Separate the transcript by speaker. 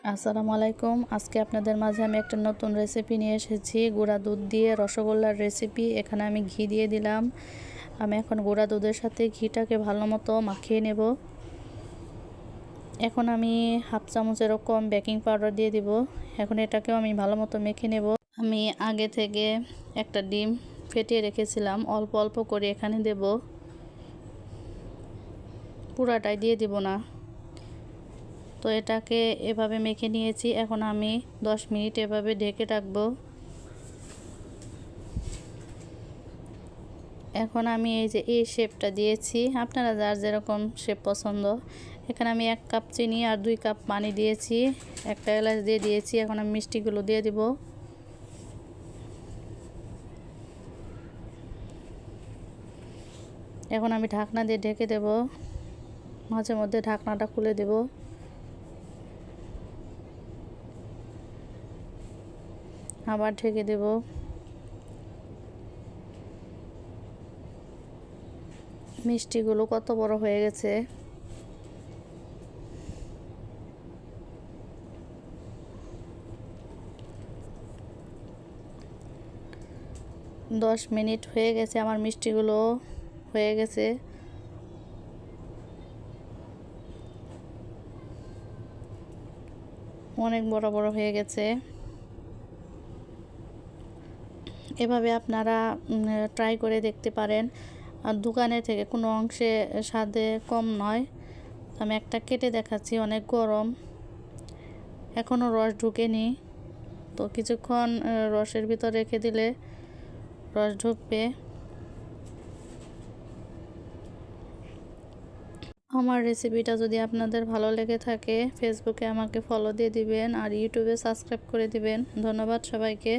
Speaker 1: আসসালামু আলাইকুম। আজকে আপনাদের মাঝে আমি একটা নতুন রেসিপি নিয়ে এসেছি, গুঁড়া দুধ দিয়ে রসগোল্লার রেসিপি। এখানে আমি ঘি দিয়ে দিলাম। আমি এখন গুঁড়া দুধের সাথে ঘিটাকে ভালো মতো মাখিয়ে নেব। এখন আমি হাফ চামচ এরকম বেকিং পাউডার দিয়ে দিব। এখন এটাকেও আমি ভালো মতো মেখে নেব। আমি আগে থেকে একটা ডিম ফেটিয়ে রেখেছিলাম, অল্প অল্প করে এখানে দেব, পুরাটাই দিয়ে দিব না। তো এটাকে এভাবে মেখে নিয়েছি। এখন আমি 10 মিনিট এভাবে ঢেকে রাখবো। এখন আমি এই শেপটা দিয়েছি, আপনারা যার যেরকম শেপ পছন্দ। এখানে আমি 1 কাপ চিনি আর 2 কাপ পানি দিয়েছি, একটা এলাচ দিয়ে দিয়েছি। এখন আমি মিষ্টিগুলো দিয়ে দিব। এখন আমি ঢাকনা দিয়ে ঢেকে দেব, মাঝে মধ্যে ঢাকনাটা খুলে দেব। আবার ঢেকে দেব। মিষ্টিগুলো কত বড় হয়ে গেছে। দশ মিনিট হয়ে গেছে, আমার মিষ্টিগুলো হয়ে গেছে। অনেক বড় বড় হয়ে গেছে। এভাবে আপনারা ট্রাই করে দেখতে পারেন। আর দোকানের থেকে কোনো অংশে স্বাদে কম নয়। আমি একটা কেটে দেখাচ্ছি, অনেক গরম, এখনও রস ঢুকেনি। তো কিছুক্ষণ রসের ভিতর রেখে দিলে রস ঢুকবে। আমার রেসিপিটা যদি আপনাদের ভালো লেগে থাকে, ফেসবুকে আমাকে ফলো দিয়ে দিবেন আর ইউটিউবে সাবস্ক্রাইব করে দিবেন। ধন্যবাদ সবাইকে।